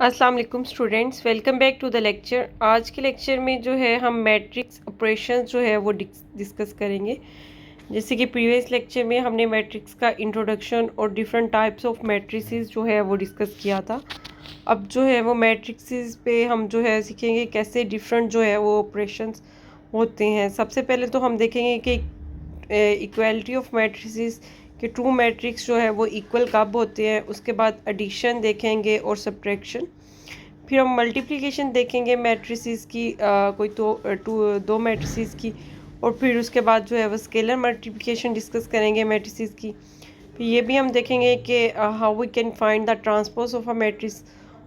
अस्सलाम वालेकुम students, welcome back to the lecture. आज के लेक्चर में जो है हम मैट्रिक्स ऑपरेशंस जो है वो डिस्कस करेंगे। जैसे कि प्रीवियस लेक्चर में हमने मैट्रिक्स का इंट्रोडक्शन और डिफरेंट टाइप्स ऑफ मैट्रिसेस जो है वो डिस्कस किया था। अब जो है वो मैट्रिक्सेस पे हम जो है सीखेंगे कैसे डिफरेंट जो है वो ऑपरेशंस होते हैं। सबसे पहले तो हम देखेंगे कि इक्वालिटी ऑफ मैट्रिसेस कि ट्रू मैट्रिक्स जो है वो इक्वल कब होते हैं। उसके बाद एडिशन देखेंगे और सब्ट्रैक्शन। फिर हम मल्टीप्लिकेशन देखेंगे मैट्रिसेस की, कोई तो दो मैट्रिसेस की। और फिर उसके बाद जो है वो स्केलर मल्टीप्लिकेशन डिस्कस करेंगे मैट्रिसेस की। फिर ये भी हम देखेंगे कि how we can find the transpose of a matrix.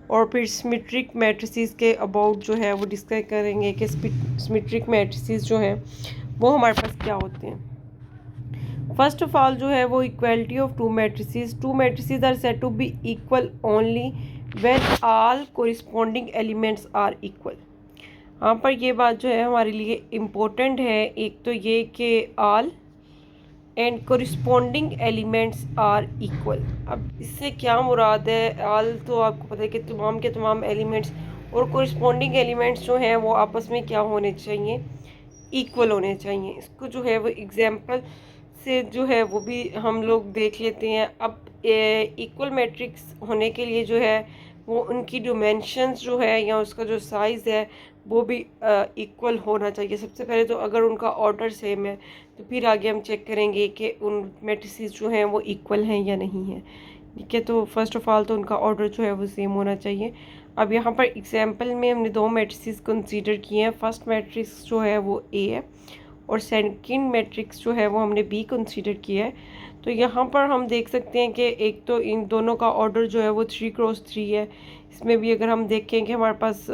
और फिर सिमेट्रिक मैट्रिसेस के अबाउट जो है वो डिस्कस करेंगे कि सिमेट्रिक मैट्रिसेस जो है वो हमारे पास क्या होते हैं। फर्स्ट ऑफ ऑल जो है वो equality of two matrices are said to be equal only when all corresponding elements are equal. यहाँ पर ये बात जो है हमारे लिए इम्पोर्टेंट है। एक तो ये कि all and corresponding elements are equal. अब इससे क्या मुराद है? ऑल तो आपको पता है कि तमाम के तमाम एलिमेंट्स और कोरिस्पोंडिंग एलिमेंट्स जो हैं वो आपस में क्या होने चाहिए? इक्वल होने चाहिए। इसको जो है वो एग्जाम्पल से जो है वो भी हम लोग देख लेते हैं। अब इक्वल मैट्रिक्स होने के लिए जो है वो उनकी डिमेंशंस जो है या उसका जो साइज़ है वो भी इक्वल होना चाहिए। सबसे पहले तो अगर उनका ऑर्डर सेम है तो फिर आगे हम चेक करेंगे कि उन मैट्रिसेस जो हैं वो इक्वल हैं या नहीं है। ठीक है, तो फर्स्ट ऑफ ऑल तो उनका ऑर्डर जो है वो सेम होना चाहिए। अब यहाँ पर एग्जाम्पल में हमने दो मैट्रिसेस कंसीडर किए हैं। फर्स्ट मैट्रिक्स जो है वो ए है और सेकंड मैट्रिक्स जो है वो हमने बी कंसीडर किया है। तो यहाँ पर हम देख सकते हैं कि एक तो इन दोनों का ऑर्डर जो है वो 3x3 है। इसमें भी अगर हम देखें कि हमारे पास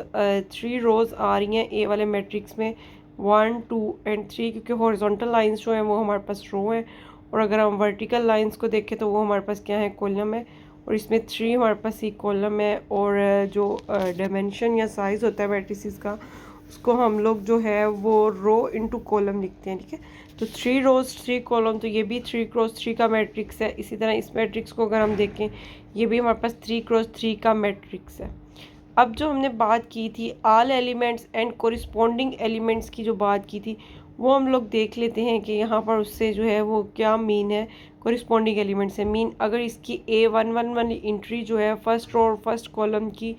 3 रोज़ आ रही हैं ए वाले मैट्रिक्स में, 1 2 एंड 3, क्योंकि हॉरिजॉन्टल लाइंस जो हैं वो हमारे पास रो हैं। और अगर हम वर्टिकल लाइंस को देखें तो वो हमारे पास क्या है? कॉलम है। और इसमें 3 हमारे पास एक कॉलम है। और जो डायमेंशन या साइज़ होता है मैट्रिसेस का उसको हम लोग जो है वो रो इंटू कॉलम लिखते हैं। ठीक है, तो 3 रोज 3 कॉलम, तो ये भी 3x3 का मैट्रिक्स है। इसी तरह इस मैट्रिक्स को अगर हम देखें ये भी हमारे पास 3x3 का मैट्रिक्स है। अब जो हमने बात की थी all elements and corresponding elements की जो बात की थी वो हम लोग देख लेते हैं कि यहाँ पर उससे जो है वो क्या मीन है। कोरिस्पोंडिंग एलिमेंट्स है मीन अगर इसकी A11 इंट्री जो है फर्स्ट रो और फर्स्ट कॉलम की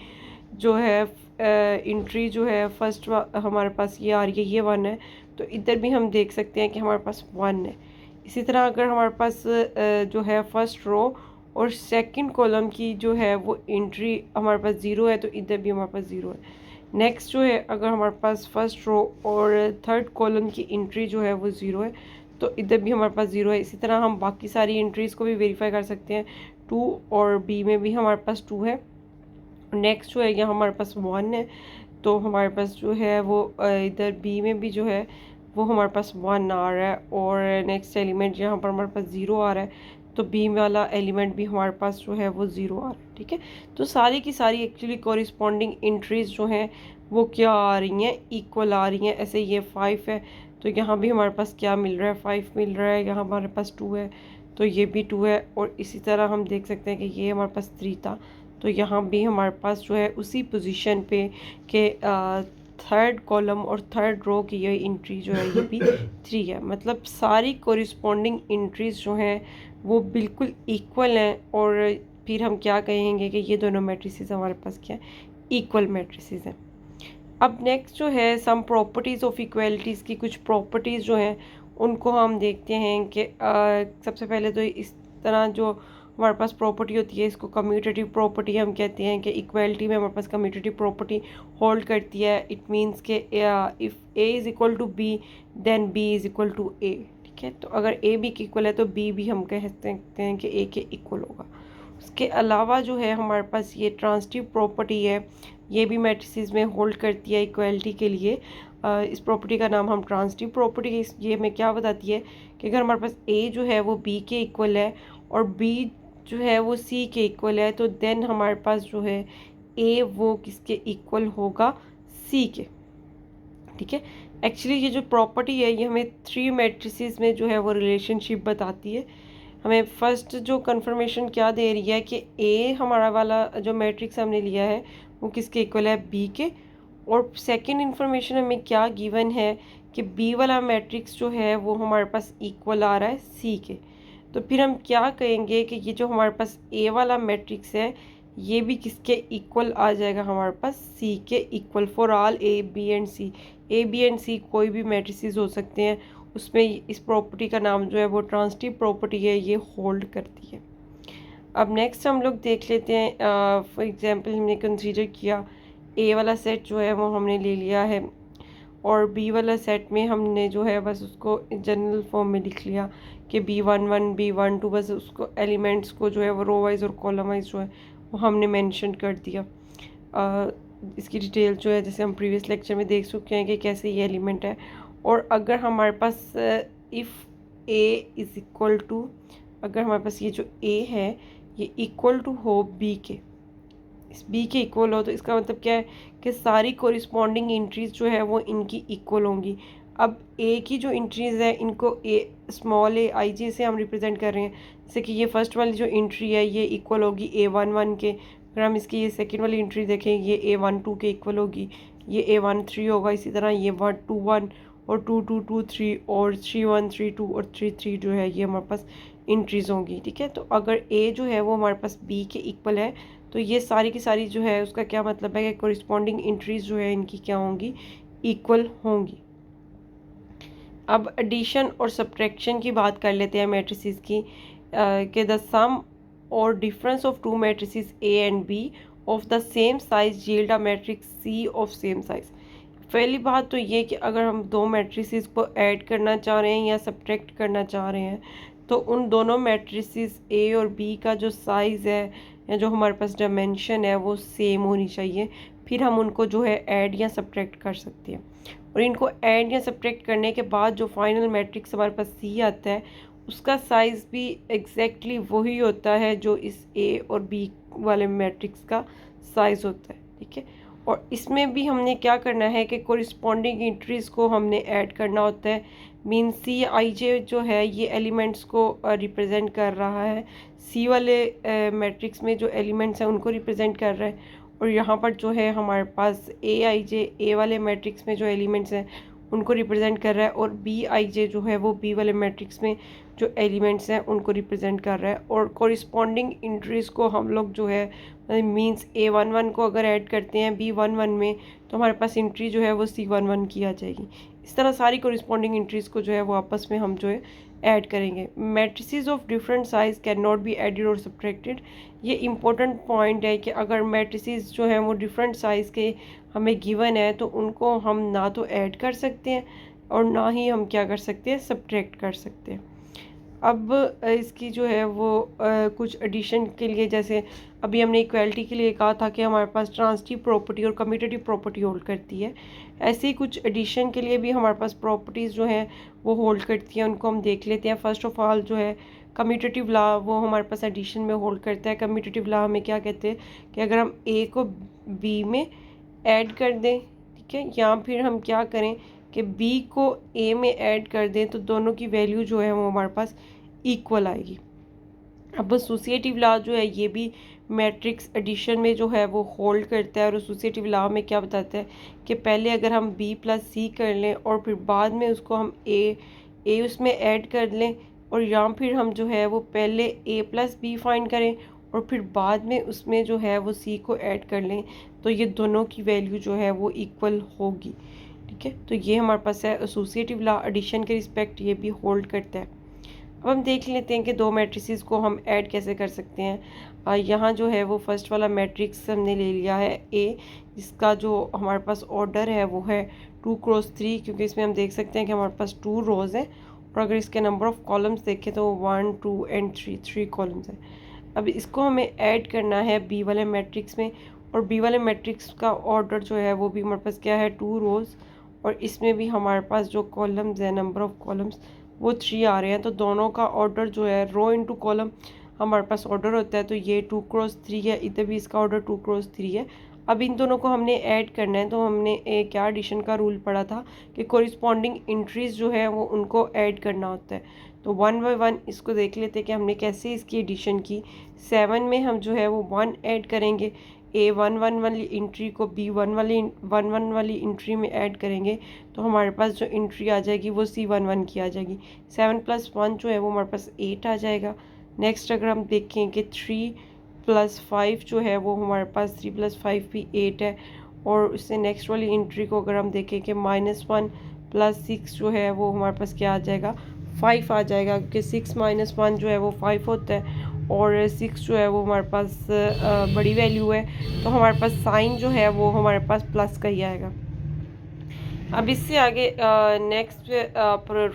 जो है इंट्री जो है फर्स्ट हमारे पास ये आ रही है, ये 1 है, तो इधर भी हम देख सकते हैं कि हमारे पास 1 है। इसी तरह अगर हमारे पास जो है फर्स्ट रो और सेकंड कॉलम की जो है वो इंट्री हमारे पास 0 है, तो इधर भी हमारे पास 0 है। नेक्स्ट जो है अगर हमारे पास फर्स्ट रो और थर्ड कॉलम की इंट्री जो है वो 0 है, तो इधर भी हमारे पास 0 है। इसी तरह हम बाकी सारी इंट्रीज़ को भी वेरीफाई कर सकते हैं। 2 और बी में भी हमारे पास 2 है। नेक्स्ट जो है यहाँ हमारे पास 1 है, तो हमारे पास जो है वो इधर बी में भी जो है वो हमारे पास 1 आ रहा है। और नेक्स्ट एलिमेंट यहाँ पर हमारे पास 0 आ रहा है, तो बी वाला एलिमेंट भी हमारे पास जो है वो 0 आ रहा है। ठीक है, तो सारी की सारी एक्चुअली कॉरिस्पॉन्डिंग इंट्रीज जो हैं वो क्या आ रही हैं? इक्वल आ रही हैं। ऐसे ये 5 है तो यहाँ भी हमारे पास क्या मिल रहा है? 5 मिल रहा है। यहाँ हमारे पास 2 है तो ये भी 2 है। और इसी तरह हम देख सकते हैं कि ये हमारे पास 3 था, तो यहाँ भी हमारे पास जो है उसी पोजीशन पे के थर्ड कॉलम और थर्ड रो की ये इंट्री जो है ये भी 3 है। मतलब सारी कोरिस्पोंडिंग इंट्रीज जो हैं वो बिल्कुल इक्वल हैं। और फिर हम क्या कहेंगे कि ये दोनों मैट्रिसेस हमारे पास क्या है? इक्वल मैट्रिसेस हैं। अब नेक्स्ट जो है सम प्रॉपर्टीज़ ऑफ इक्वालिटीज़ की कुछ प्रॉपर्टीज़ जो हैं उनको हम देखते हैं कि सबसे पहले तो इस तरह जो हमारे पास प्रॉपर्टी होती है इसको कम्यूटेटिव प्रॉपर्टी हम कहते हैं कि इक्वालिटी में हमारे पास कम्यूटेटिव प्रॉपर्टी होल्ड करती है। इट मींस के if A is equal to B then B is equal to A. ठीक है, तो अगर ए बी के इक्वल है तो बी भी हम कह सकते हैं कि ए के इक्वल होगा। उसके अलावा जो है हमारे पास ये ट्रांसिटिव प्रॉपर्टी है, ये भी मैट्रिसेस में होल्ड करती है इक्वालिटी के लिए। इस प्रॉपर्टी का नाम हम ट्रांसिटिव प्रॉपर्टी, ये हमें क्या बताती है कि अगर हमारे पास ए जो है वो बी के इक्वल है और बी जो है वो सी के इक्वल है, तो देन हमारे पास जो है ए वो किसके इक्वल होगा? सी के। ठीक है, एक्चुअली ये जो प्रॉपर्टी है ये हमें 3 मैट्रिसेस में जो है वो रिलेशनशिप बताती है। हमें फर्स्ट जो कंफर्मेशन क्या दे रही है कि ए हमारा वाला जो मैट्रिक्स हमने लिया है वो किसके इक्वल है, बी के। और सेकंड इंफॉर्मेशन हमें क्या गिवन है कि बी वाला मैट्रिक्स जो है वो हमारे पास इक्वल आ रहा है सी के। तो फिर हम क्या कहेंगे कि ये जो हमारे पास ए वाला मैट्रिक्स है ये भी किसके इक्वल आ जाएगा, हमारे पास सी के equal for all A B and C. A B and C कोई भी मैट्रिसेस हो सकते हैं, उसमें इस प्रॉपर्टी का नाम जो है वो ट्रांजिटिव प्रॉपर्टी है, ये होल्ड करती है। अब नेक्स्ट हम लोग देख लेते हैं, फॉर एग्जांपल हमने कंसीडर किया ए वाला सेट जो है वो हमने ले लिया है और बी वाला सेट में हमने जो है बस उसको जनरल फॉर्म में लिख लिया कि B11 B12, बस उसको एलिमेंट्स को जो है वो रो वाइज और कॉलम वाइज जो है वो हमने मेंशन कर दिया। इसकी डिटेल जो है जैसे हम प्रीवियस लेक्चर में देख चुके हैं कि कैसे ये एलिमेंट है। और अगर हमारे पास if A is equal to, अगर हमारे पास ये जो ए है ये इक्वल टू हो बी के, इस बी के इक्वल हो, तो इसका मतलब क्या है कि सारी कोरिस्पॉन्डिंग इंट्रीज जो है वो इनकी इक्वल होंगी। अब ए की जो इंट्रीज है इनको ए स्मॉल ए आई जे से हम रिप्रेजेंट कर रहे हैं, जैसे कि ये फर्स्ट वाली जो इंट्री है ये इक्वल होगी A11 के। अगर हम इसकी ये सेकंड वाली इंट्री देखें ये A12 के इक्वल होगी, ये A13 होगा, इसी तरह ये 121 और 2223 और 3132 और 33 जो है ये हमारे पास इंट्रीज होंगी। ठीक है, तो अगर ए जो है वो हमारे पास बी के इक्वल है तो ये सारी की सारी जो है उसका क्या मतलब है कि कोरिस्पॉन्डिंग इंट्रीज जो है इनकी क्या होंगी, इक्वल होंगी। अब एडिशन और सब्ट्रैक्शन की बात कर लेते हैं मैट्रिसेस की, कि द सम और difference of two matrices A and B of the same size yield a matrix C of same size. पहली बात तो ये कि अगर हम दो मैट्रिसेस को ऐड करना चाह रहे हैं या सब्ट्रैक्ट करना चाह रहे हैं तो उन दोनों मैट्रिसेस ए और बी का जो साइज़ है या जो हमारे पास डायमेंशन है वो सेम होनी चाहिए, फिर हम उनको जो है ऐड या सब्ट्रैक्ट कर सकते हैं। और इनको ऐड या सब्ट्रैक्ट करने के बाद जो फाइनल मैट्रिक्स हमारे पास सी आता है उसका साइज़ भी एग्जैक्टली वही होता है जो इस ए और बी वाले मैट्रिक्स का साइज़ होता है। ठीक है, और इसमें भी हमने क्या करना है कि कोरिस्पॉन्डिंग इंट्रीज़ को हमने ऐड करना होता है। मीन सी आई जे जो है ये एलिमेंट्स को रिप्रेजेंट कर रहा है, सी वाले मैट्रिक्स में जो एलिमेंट्स हैं उनको रिप्रेजेंट कर रहा है। और यहाँ पर जो है हमारे पास ए आई जे ए वाले मैट्रिक्स में जो एलिमेंट्स हैं उनको रिप्रेजेंट कर रहा है, और बी आई जे जो है वो बी वाले मैट्रिक्स में जो एलिमेंट्स हैं उनको रिप्रेजेंट कर रहा है। और कोरिस्पॉन्डिंग इंट्रीज़ को हम लोग जो है मींस A11 को अगर ऐड करते हैं B11 में तो हमारे पास इंट्री जो है वो C11 की आ जाएगी। इस तरह सारी कोरिस्पॉन्डिंग इंट्रीज़ को जो है वो आपस में हम जो है ऐड करेंगे। Matrices of different size can not be added और सब्ट्रैक्टेड। ये इंपॉर्टेंट पॉइंट है कि अगर मैट्रिसेस जो हैं वो डिफरेंट साइज़ के हमें गिवन है तो उनको हम ना तो ऐड कर सकते हैं और ना ही हम क्या कर सकते हैं, सब्ट्रैक्ट कर सकते हैं। अब इसकी जो है वो कुछ एडिशन के लिए, जैसे अभी हमने इक्वालिटी के लिए कहा था कि हमारे पास ट्रांजिटिव प्रॉपर्टी और कम्यूटेटिव प्रॉपर्टी होल्ड करती है, ऐसे ही कुछ एडिशन के लिए भी हमारे पास प्रॉपर्टीज़ जो हैं वो होल्ड करती हैं, उनको हम देख लेते हैं। फर्स्ट ऑफ ऑल जो है कम्यूटेटिव लॉ वो हमारे पास एडिशन में होल्ड करता है। कम्यूटेटिव लॉ हमें क्या कहते हैं कि अगर हम ए को बी में ऐड कर दें, ठीक है, या फिर हम क्या करें कि बी को ए में ऐड कर दें तो दोनों की वैल्यू जो है वो हमारे पास इक्वल आएगी। अब एसोसिएटिव लॉ जो है ये भी मैट्रिक्स एडिशन में जो है वो होल्ड करता है। और एसोसिएटिव लॉ में क्या बताता है कि पहले अगर हम बी प्लस सी कर लें और फिर बाद में उसको हम ए उसमें ऐड कर लें, और या फिर हम जो है वो पहले ए प्लस बी फाइंड करें और फिर बाद में उसमें जो है वो सी को ऐड कर लें, तो ये दोनों की वैल्यू जो है वो इक्वल होगी। ठीक है, तो ये हमारे पास है एसोसिएटिव लॉ एडिशन के रिस्पेक्ट, ये भी होल्ड करता है। अब हम देख लेते हैं कि दो मैट्रिसेस को हम ऐड कैसे कर सकते हैं। यहाँ जो है वो फर्स्ट वाला मैट्रिक्स हमने ले लिया है ए, जिसका जो हमारे पास ऑर्डर है वो है 2 क्रॉस 3, क्योंकि इसमें हम देख सकते हैं कि हमारे पास 2 रोज़ हैं और अगर इसके नंबर ऑफ़ कॉलम्स देखें तो 1 2 एंड 3 कॉलम्स हैं। अब इसको हमें ऐड करना है बी वाले मैट्रिक्स में, और बी वाले मैट्रिक्स का ऑर्डर जो है वो भी हमारे पास क्या है, 2 रोज़, और इसमें भी हमारे पास जो कॉलम्स है नंबर ऑफ़ कॉलम्स वो 3 आ रहे हैं। तो दोनों का ऑर्डर जो है रो इनटू कॉलम हमारे पास ऑर्डर होता है, तो ये 2 क्रॉस 3 है, इधर भी इसका ऑर्डर 2 क्रॉस 3 है। अब इन दोनों को हमने ऐड करना है, तो हमने क्या एडिशन का रूल पढ़ा था कि कोरिस्पॉन्डिंग इंट्रीज जो है वो उनको ऐड करना होता है। तो 1 बाय 1 इसको देख लेते हैं कि हमने कैसे इसकी एडिशन की। 7 में हम जो है वो 1 ऐड करेंगे, A11 वाली इंट्री को B11 वाली इंट्री में ऐड करेंगे तो हमारे पास जो इंट्री आ जाएगी वो C11 की आ जाएगी। 7 + 1 जो है वो हमारे पास 8 आ जाएगा। नेक्स्ट अगर हम देखें कि 3 + 5 जो है वो हमारे पास 3 + 5 भी 8 है। और उससे नेक्स्ट वाली इंट्री को अगर हम देखें कि -1 + 6 जो है वो हमारे पास क्या आ जाएगा, 5 आ जाएगा, क्योंकि 6 - 1 जो है वो 5 होता है और 6 जो है वो हमारे पास बड़ी वैल्यू है, तो हमारे पास साइन जो है वो हमारे पास प्लस का ही आएगा। अब इससे आगे नेक्स्ट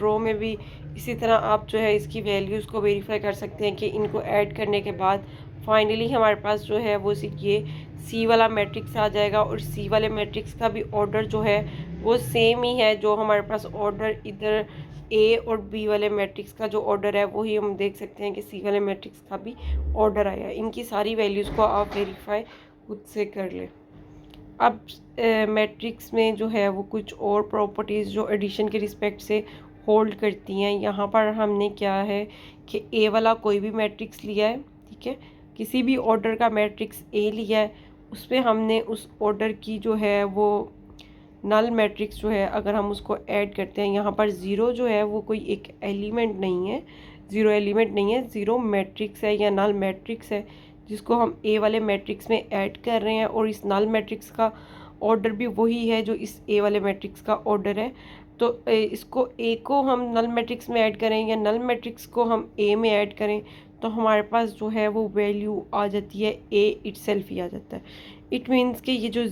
रो में भी इसी तरह आप जो है इसकी वैल्यूज़ को वेरीफाई कर सकते हैं कि इनको ऐड करने के बाद फाइनली हमारे पास जो है वो ये सी वाला मैट्रिक्स आ जाएगा। और सी वाले मैट्रिक्स का भी ऑर्डर जो है वो सेम ही है, जो हमारे पास ऑर्डर इधर ए और बी वाले मैट्रिक्स का जो ऑर्डर है वही हम देख सकते हैं कि सी वाले मैट्रिक्स का भी ऑर्डर आया। इनकी सारी वैल्यूज़ को आप वेरीफाई खुद से कर लें। अब मैट्रिक्स में जो है वो कुछ और प्रॉपर्टीज़ जो एडिशन के रिस्पेक्ट से होल्ड करती हैं। यहाँ पर हमने क्या है कि ए वाला कोई भी मैट्रिक्स लिया है, ठीक है, किसी भी ऑर्डर का मैट्रिक्स ए लिया है, उस पर हमने उस ऑर्डर की जो है वो नल मैट्रिक्स जो है अगर हम उसको ऐड करते हैं, यहाँ पर ज़ीरो जो है वो कोई एक एलिमेंट नहीं है, ज़ीरो एलिमेंट नहीं है, ज़ीरो मैट्रिक्स है या नल मैट्रिक्स है जिसको हम ए वाले मैट्रिक्स में ऐड कर रहे हैं। और इस नल मैट्रिक्स का ऑर्डर भी वही है जो इस ए वाले मैट्रिक्स का ऑर्डर है। तो इसको ए को हम नल मैट्रिक्स में ऐड करें या नल मैट्रिक्स को हम ए में ऐड करें तो हमारे पास जो है वो वैल्यू आ जाती है ए इटसेल्फ ही आ जाता है। इट मीन्स कि ये जो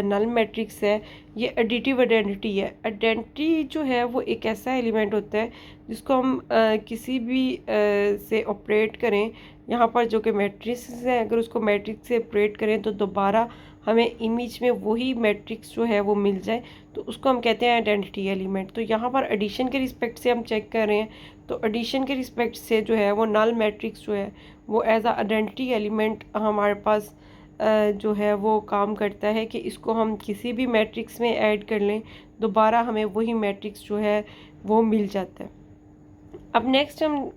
नल मैट्रिक्स है ये एडिटिव आइडेंटिटी है। आइडेंटिटी जो है वो एक ऐसा एलिमेंट होता है जिसको हम किसी भी से ऑपरेट करें, यहाँ पर जो कि मैट्रिक्स है, अगर उसको मैट्रिक्स से ऑपरेट करें तो दोबारा हमें इमेज में वही मैट्रिक्स जो है वो मिल जाए, तो उसको हम कहते हैं आइडेंटिटी एलिमेंट। तो यहाँ पर एडिशन के रिस्पेक्ट से हम चेक कर रहे हैं, तो एडिशन के रिस्पेक्ट से जो है वो नल मैट्रिक्स जो है वो एज आ आइडेंटिटी एलिमेंट हमारे पास जो है वो काम करता है कि इसको हम किसी भी मैट्रिक्स में ऐड कर लें दोबारा हमें वही मैट्रिक्स जो है वो मिल जाता है। अब नेक्स्ट हम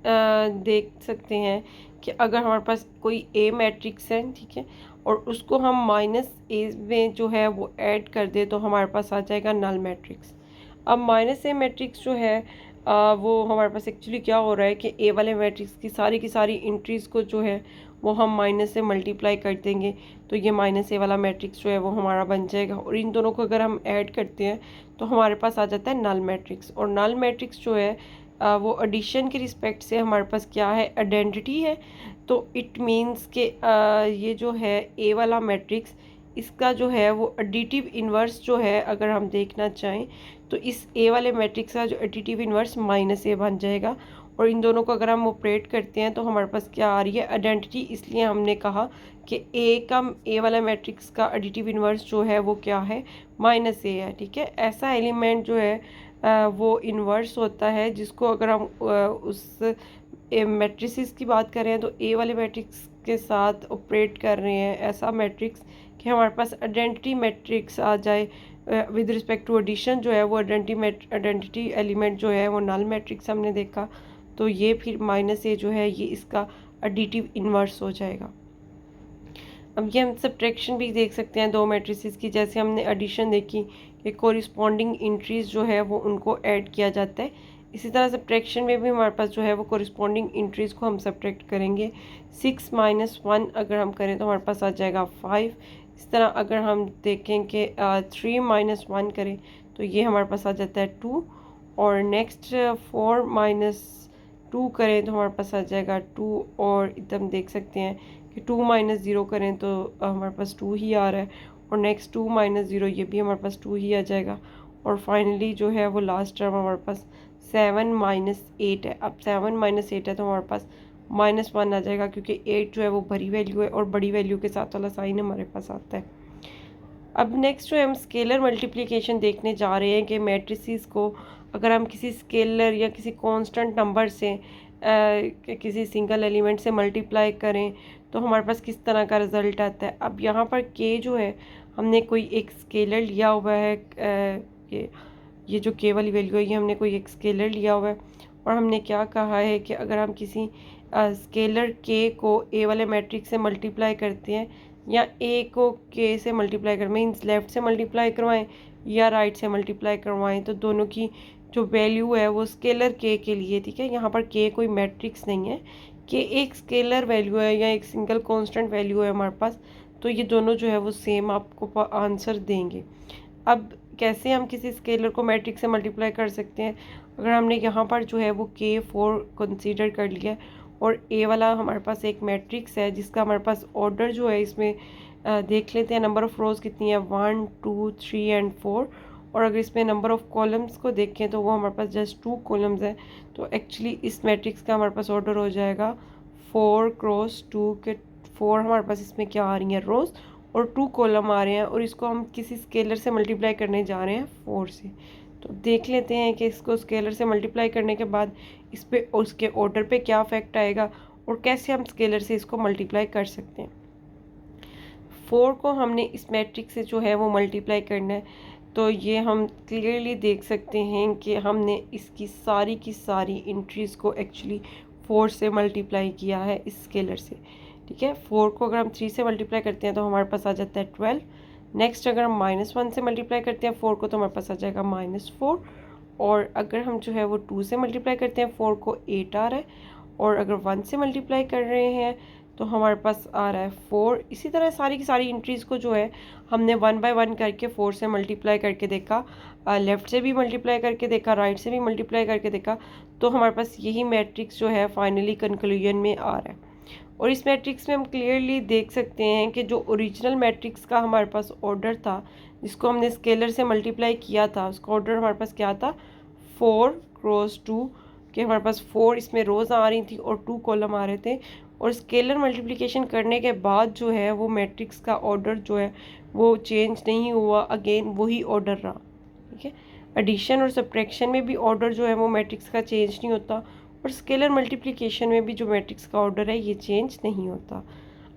देख सकते हैं कि अगर हमारे पास कोई ए मैट्रिक्स है, ठीक है, और उसको हम -a में जो है वो ऐड कर दे तो हमारे पास आ जाएगा नल मैट्रिक्स। अब -a मैट्रिक्स जो है वो हमारे पास एक्चुअली क्या हो रहा है कि ए वाले मैट्रिक्स की सारी इंट्रीज़ को जो है वो हम माइनस से मल्टीप्लाई कर देंगे, तो ये -a वाला मैट्रिक्स जो है वो हमारा बन जाएगा। और इन दोनों को अगर हम ऐड करते हैं तो हमारे पास आ जाता है नल मैट्रिक्स। और नल मैट्रिक्स जो है वो एडिशन के रिस्पेक्ट से हमारे पास क्या है, आइडेंटिटी है। तो इट मीन्स के ये जो है ए वाला मैट्रिक्स, इसका जो है वो एडिटिव इन्वर्स जो है अगर हम देखना चाहें तो इस ए वाले मैट्रिक्स का जो एडिटिव इन्वर्स -a बन जाएगा। और इन दोनों को अगर हम ऑपरेट करते हैं तो हमारे पास क्या आ रही है, आइडेंटिटी। इसलिए हमने कहा कि ए वाला मैट्रिक्स का एडिटिव इन्वर्स जो है वो क्या है, -a है, ठीक है। ऐसा एलिमेंट जो है वो इन्वर्स होता है जिसको अगर हम उस मैट्रिसेस की बात कर रहे हैं तो ए वाले मैट्रिक्स के साथ ऑपरेट कर रहे हैं, ऐसा मैट्रिक्स कि हमारे पास आइडेंटिटी मैट्रिक्स आ जाए विद रिस्पेक्ट टू एडिशन जो है वो आइडेंटिटी एलिमेंट जो है वो नल मैट्रिक्स हमने देखा, तो ये फिर -a जो है ये इसका एडिटिव इन्वर्स हो जाएगा। अब ये हम सब्ट्रैक्शन भी देख सकते हैं दो मैट्रिसेस की, जैसे हमने एडिशन देखी कि कोरिस्पॉन्डिंग इंट्रीज जो है वो उनको ऐड किया जाता है, इसी तरह सब्ट्रैक्शन में भी हमारे पास जो है वो कोरिस्पॉन्डिंग इंट्रीज को हम सब्ट्रैक्ट करेंगे। 6 - 1 अगर हम करें तो हमारे पास आ जाएगा 5। इस तरह अगर हम देखें कि 3 - 1 करें तो ये हमारे पास आ जाता है 2। और नेक्स्ट 4 - 2 करें तो हमारे पास आ जाएगा 2। और एकदम देख सकते हैं कि 2 - 0 करें तो हमारे पास 2 ही आ रहा है। और नेक्स्ट 2 - 0 ये भी हमारे पास 2 ही आ जाएगा। और फाइनली जो है वो लास्ट टर्म हमारे पास 7 - 8 है। अब 7 - 8 है तो हमारे पास -1 आ जाएगा, क्योंकि 8 जो है वो बड़ी वैल्यू है और बड़ी वैल्यू के साथ वाला साइन हमारे पास आता है। अब नेक्स्ट जो है हम स्केलर मल्टीप्लिकेशन देखने जा रहे हैं कि मैट्रिसेस को अगर हम किसी स्केलर या किसी कांस्टेंट नंबर से किसी सिंगल एलिमेंट से मल्टीप्लाई करें तो हमारे पास किस तरह का रिज़ल्ट आता है। अब यहाँ पर के जो है हमने कोई एक स्केलर लिया हुआ है, ये जो के वाली वैल्यू है ये हमने कोई एक स्केलर लिया हुआ है और हमने क्या कहा है कि अगर हम किसी स्केलर के को ए वाले मैट्रिक्स से मल्टीप्लाई करते हैं या ए को के से मल्टीप्लाई कर मीन्स लेफ़्ट से मल्टीप्लाई करवाएं या राइट से मल्टीप्लाई करवाएं, तो दोनों की जो वैल्यू है वो स्केलर के लिए, ठीक है। यहाँ पर के कोई मैट्रिक्स नहीं है, के एक स्केलर वैल्यू है या एक सिंगल कांस्टेंट वैल्यू है हमारे पास, तो ये दोनों जो है वो सेम आपको आंसर देंगे। अब कैसे हम किसी स्केलर को मैट्रिक्स से मल्टीप्लाई कर सकते हैं? अगर हमने यहाँ पर जो है वो K4 कंसीडर कर लिया है और ए वाला हमारे पास एक मैट्रिक्स है जिसका हमारे पास ऑर्डर जो है इसमें देख लेते हैं नंबर ऑफ़ रोज़ कितनी है, 1 2 3 एंड 4। और अगर इसमें नंबर ऑफ़ कॉलम्स को देखें तो वो हमारे पास जस्ट 2 कॉलम्स हैं, तो एक्चुअली इस मैट्रिक्स का हमारे पास ऑर्डर हो जाएगा 4 क्रॉस 2 के 4 हमारे पास इसमें क्या आ रही है रोज़ और 2 कॉलम आ रहे हैं, और इसको हम किसी स्केलर से मल्टीप्लाई करने जा रहे हैं 4 से। तो देख लेते हैं कि इसको स्केलर से मल्टीप्लाई करने के बाद इस पे उसके ऑर्डर पे क्या इफेक्ट आएगा और कैसे हम स्केलर से इसको मल्टीप्लाई कर सकते हैं। 4 को हमने इस मैट्रिक्स से जो है वो मल्टीप्लाई करना है, तो ये हम क्लियरली देख सकते हैं कि हमने इसकी सारी की सारी एंट्रीज़ को एक्चुअली 4 से मल्टीप्लाई किया है इस स्केलर से, ठीक है। 4 को अगर हम 3 से मल्टीप्लाई करते हैं तो हमारे पास आ जाता है 12। नेक्स्ट अगर हम -1 से मल्टीप्लाई करते हैं 4 को तो हमारे पास आ जाएगा -4। और अगर हम जो है वो 2 से मल्टीप्लाई करते हैं 4 को 8 आ रहा है, और अगर 1 से मल्टीप्लाई कर रहे हैं तो हमारे पास आ रहा है 4। इसी तरह सारी की सारी एंट्रीज़ को जो है हमने 1 बाय 1 करके 4 से मल्टीप्लाई करके देखा, लेफ़्ट से भी मल्टीप्लाई करके देखा, राइट से भी मल्टीप्लाई करके देखा, तो हमारे पास यही मैट्रिक्स जो है फाइनली कंक्लूजन में आ रहा है। और इस मैट्रिक्स में हम क्लियरली देख सकते हैं कि जो ओरिजिनल मैट्रिक्स का हमारे पास ऑर्डर था जिसको हमने स्केलर से मल्टीप्लाई किया था, उसका ऑर्डर हमारे पास क्या था 4 क्रॉस 2 के हमारे पास 4 इसमें रोज़ आ रही थी और 2 कॉलम आ रहे थे, और स्केलर मल्टीप्लिकेशन करने के बाद जो है वो मैट्रिक्स का ऑर्डर जो है वो चेंज नहीं हुआ, अगेन वही ऑर्डर रहा, ठीक है। एडिशन और सब्ट्रैक्शन में भी ऑर्डर जो है वो मैट्रिक्स का चेंज नहीं होता, और स्केलर मल्टीप्लिकेशन में भी जो मैट्रिक्स का ऑर्डर है ये चेंज नहीं होता।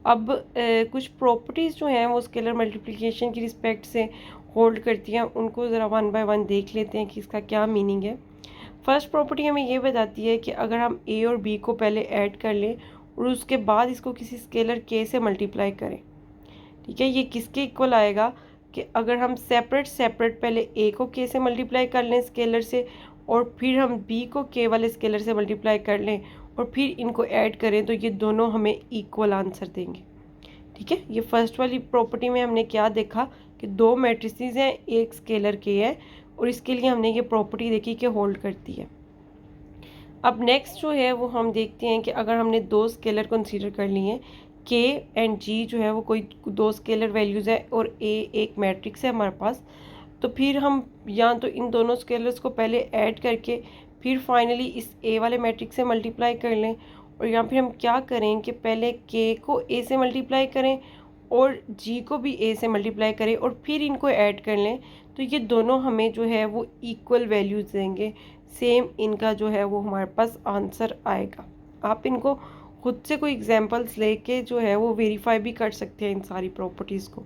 अब कुछ प्रॉपर्टीज़ जो हैं वो स्केलर मल्टीप्लिकेशन की रिस्पेक्ट से होल्ड करती हैं, उनको ज़रा 1 बाय 1 देख लेते हैं कि इसका क्या मीनिंग है। फर्स्ट प्रॉपर्टी हमें ये बताती है कि अगर हम ए और बी को पहले ऐड कर लें और उसके बाद इसको किसी स्केलर के से मल्टीप्लाई करें, ठीक है, ये किसके इक्वल आएगा कि अगर हम सेपरेट पहले ए को के से मल्टीप्लाई कर लें स्केलर से और फिर हम बी को के वाले स्केलर से मल्टीप्लाई कर लें और फिर इनको ऐड करें, तो ये दोनों हमें इक्वल आंसर देंगे, ठीक है। ये फर्स्ट वाली प्रॉपर्टी में हमने क्या देखा कि दो मैट्रिसेस हैं, एक स्केलर के है, और इसके लिए हमने ये प्रॉपर्टी देखी कि होल्ड करती है। अब नेक्स्ट जो है वो हम देखते हैं कि अगर हमने दो स्केलर कंसीडर कर लिए हैं, के एंड जी जो है वो कोई दो स्केलर वैल्यूज़ है और ए एक मैट्रिक्स है हमारे पास, तो फिर हम या तो इन दोनों स्केलर्स को पहले ऐड करके फिर फाइनली इस ए वाले मैट्रिक्स से मल्टीप्लाई कर लें, और या फिर हम क्या करें कि पहले के को ए से मल्टीप्लाई करें और जी को भी ए से मल्टीप्लाई करें और फिर इनको ऐड कर लें, तो ये दोनों हमें जो है वो इक्वल वैल्यूज़ देंगे, सेम इनका जो है वो हमारे पास आंसर आएगा। आप इनको खुद से कोई एग्जांपल्स लेके जो है वो वेरीफाई भी कर सकते हैं इन सारी प्रॉपर्टीज़ को।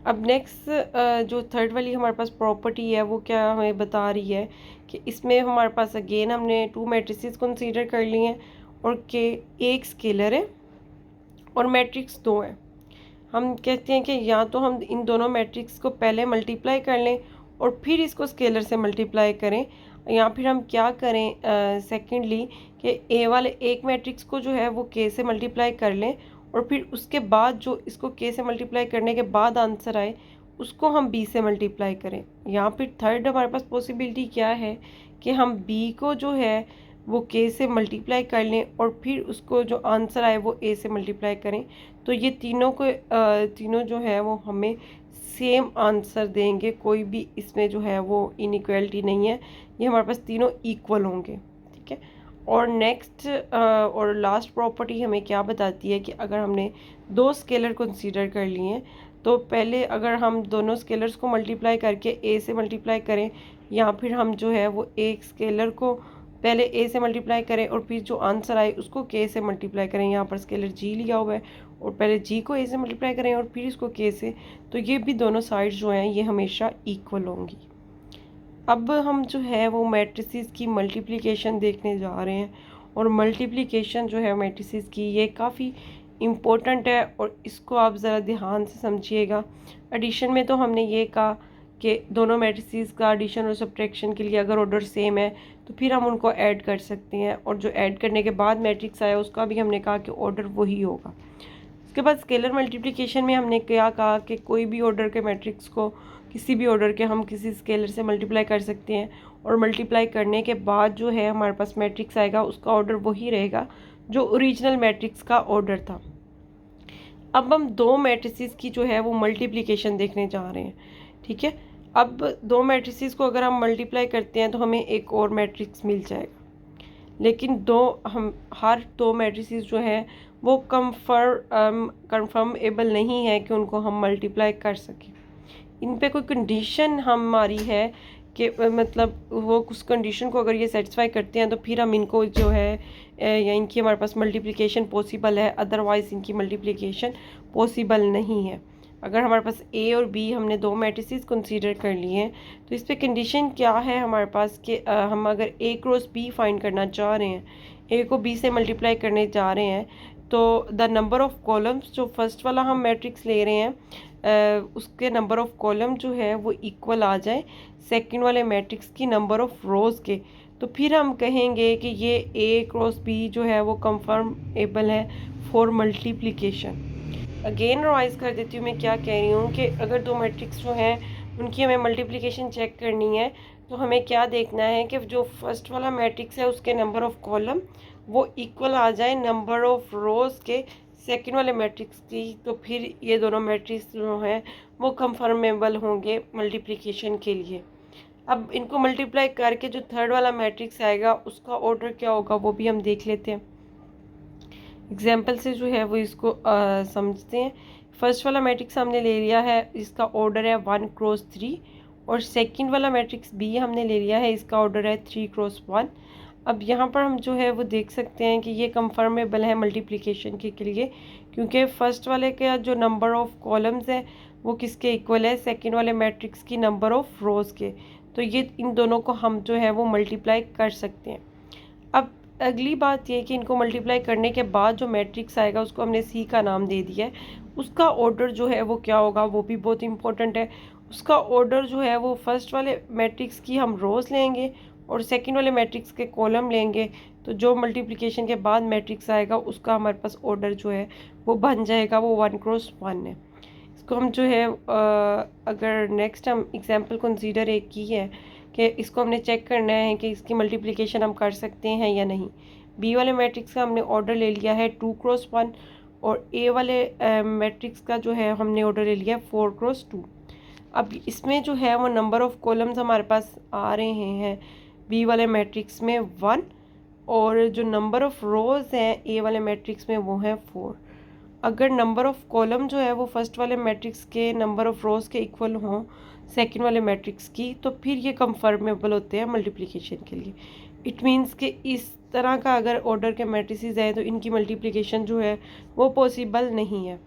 अब नेक्स्ट जो थर्ड वाली हमारे पास प्रॉपर्टी है वो क्या हमें बता रही है कि इसमें हमारे पास अगेन हमने टू मैट्रिसेस कंसीडर कर लिए हैं और के एक स्केलर है और मैट्रिक्स दो है। हम कहते हैं कि या तो हम इन दोनों मैट्रिक्स को पहले मल्टीप्लाई कर लें और फिर इसको स्केलर से मल्टीप्लाई करें, या फिर हम क्या करें सेकेंडली कि ए वाले एक मैट्रिक्स को जो है वो के से मल्टीप्लाई कर लें और फिर उसके बाद जो इसको के से मल्टीप्लाई करने के बाद आंसर आए उसको हम बी से मल्टीप्लाई करें। या फिर थर्ड हमारे पास पॉसिबिलिटी क्या है कि हम बी को जो है वो के से मल्टीप्लाई कर लें और फिर उसको जो आंसर आए वो ए से मल्टीप्लाई करें, तो ये तीनों जो है वो हमें सेम आंसर देंगे, कोई भी इसमें जो है वो इनइक्वालिटी नहीं है, ये हमारे पास तीनों इक्वल होंगे, ठीक है। और नेक्स्ट और लास्ट प्रॉपर्टी हमें क्या बताती है कि अगर हमने दो स्केलर कंसीडर कर लिए हैं तो पहले अगर हम दोनों स्केलर्स को मल्टीप्लाई करके ए से मल्टीप्लाई करें, या फिर हम जो है वो एक स्केलर को पहले ए से मल्टीप्लाई करें और फिर जो आंसर आए उसको के से मल्टीप्लाई करें, यहाँ पर स्केलर जी लिया हुआ है, और पहले जी को ए से मल्टीप्लाई करें और फिर इसको के से, तो ये भी दोनों साइड्स जो हैं ये हमेशा इक्वल होंगी। अब हम जो है वो मैट्रिसेस की मल्टीप्लिकेशन देखने जा रहे हैं। और मल्टीप्लिकेशन जो है मैट्रिसेस की ये काफ़ी इम्पोर्टेंट है और इसको आप ज़रा ध्यान से समझिएगा। एडिशन में तो हमने ये कहा कि दोनों मैट्रिसेस का एडिशन और सब्ट्रैक्शन के लिए अगर ऑर्डर सेम है तो फिर हम उनको ऐड कर सकते हैं, और जो ऐड करने के बाद मैट्रिक्स आया उसका भी हमने कहा कि ऑर्डर वही होगा। उसके बाद स्केलर मल्टीप्लिकेशन में हमने क्या कहा कि कोई भी ऑर्डर के मैट्रिक्स को किसी भी ऑर्डर के हम किसी स्केलर से मल्टीप्लाई कर सकते हैं, और मल्टीप्लाई करने के बाद जो है हमारे पास मैट्रिक्स आएगा उसका ऑर्डर वही रहेगा जो ओरिजिनल मैट्रिक्स का ऑर्डर था। अब हम दो मैट्रिसेस की जो है वो मल्टीप्लिकेशन देखने जा रहे हैं। ठीक है, अब दो मैट्रिसेस को अगर हम मल्टीप्लाई करते हैं तो हमें एक और मैट्रिक्स मिल जाएगा, लेकिन हम हर दो मैट्रिसेस जो है वो कंफर्मेबल नहीं है कि उनको हम मल्टीप्लाई कर सकें। इन पे कोई कंडीशन हमारी है कि मतलब वो उस कंडीशन को अगर ये सेटिस्फाई करते हैं तो फिर हम इनको जो है या इनकी हमारे पास मल्टीप्लिकेशन पॉसिबल है, अदरवाइज़ इनकी मल्टीप्लिकेशन पॉसिबल नहीं है। अगर हमारे पास ए और बी हमने दो मैट्रिसेस कंसीडर कर लिए हैं तो इस पे कंडीशन क्या है हमारे पास कि हम अगर ए क्रॉस बी फाइंड करना चाह रहे हैं, ए को बी से मल्टीप्लाई करने जा रहे हैं, तो द नंबर ऑफ़ कॉलम्स जो फर्स्ट वाला हम मैट्रिक्स ले रहे हैं उसके नंबर ऑफ़ कॉलम जो है वो इक्वल आ जाए सेकंड वाले मैट्रिक्स की नंबर ऑफ़ रोज़ के, तो फिर हम कहेंगे कि ये ए क्रॉस बी जो है वो कंफर्मेबल है फॉर मल्टीप्लिकेशन। अगेन रिवाइज कर देती हूँ मैं क्या कह रही हूँ कि अगर दो मैट्रिक्स जो हैं उनकी हमें मल्टीप्लिकेशन चेक करनी है तो हमें क्या देखना है कि जो फर्स्ट वाला मैट्रिक्स है उसके नंबर ऑफ़ कॉलम वो इक्वल आ जाए नंबर ऑफ़ रोज़ के सेकंड वाले मैट्रिक्स की, तो फिर ये दोनों मैट्रिक्स जो हैं वो कंफर्मेबल होंगे मल्टीप्लिकेशन के लिए। अब इनको मल्टीप्लाई करके जो थर्ड वाला मैट्रिक्स आएगा उसका ऑर्डर क्या होगा वो भी हम देख लेते हैं। एग्जाम्पल से जो है वो इसको समझते हैं। फर्स्ट वाला मैट्रिक्स हमने ले लिया है, इसका ऑर्डर है 1 क्रॉस 3, और सेकंड वाला मैट्रिक्स बी हमने ले लिया है, इसका ऑर्डर है 3 क्रॉस 1। अब यहाँ पर हम जो है वो देख सकते हैं कि ये कंफर्मेबल है मल्टीप्लिकेशन के लिए, क्योंकि फर्स्ट वाले का जो नंबर ऑफ़ कॉलम्स है वो किसके इक्वल है, सेकंड वाले मैट्रिक्स की नंबर ऑफ़ रोज़ के, तो ये इन दोनों को हम जो है वो मल्टीप्लाई कर सकते हैं। अब अगली बात ये कि इनको मल्टीप्लाई करने के बाद जो मैट्रिक्स आएगा उसको हमने सी का नाम दे दिया है, उसका ऑर्डर जो है वो क्या होगा वो भी बहुत इंपॉर्टेंट है। उसका ऑर्डर जो है वो फर्स्ट वाले मैट्रिक्स की हम रोज़ लेंगे और सेकंड वाले मैट्रिक्स के कॉलम लेंगे, तो जो मल्टीप्लिकेशन के बाद मैट्रिक्स आएगा उसका हमारे पास ऑर्डर जो है वो बन जाएगा, वो 1 क्रॉस 1 है। इसको हम जो है अगर नेक्स्ट हम एग्जाम्पल कंसीडर एक की है कि इसको हमने चेक करना है कि इसकी मल्टीप्लिकेशन हम कर सकते हैं या नहीं। बी वाले मैट्रिक्स का हमने ऑर्डर ले लिया है 2 क्रॉस 1, और ए वाले मैट्रिक्स का जो है हमने ऑर्डर ले लिया है 4 क्रॉस 2। अब इसमें जो है वो नंबर ऑफ़ कॉलम्स हमारे पास आ रहे हैं बी वाले मैट्रिक्स में 1, और जो नंबर ऑफ़ रोज़ हैं ए वाले मैट्रिक्स में वो है 4। अगर नंबर ऑफ़ कॉलम जो है वो फर्स्ट वाले मैट्रिक्स के नंबर ऑफ़ रोज़ के इक्वल हों सेकंड वाले मैट्रिक्स की, तो फिर ये कंफर्मेबल होते हैं मल्टीप्लिकेशन के लिए। इट मींस कि इस तरह का अगर ऑर्डर के मैट्रिसेस हैं तो इनकी मल्टीप्लिकेशन जो है वो पॉसिबल नहीं है।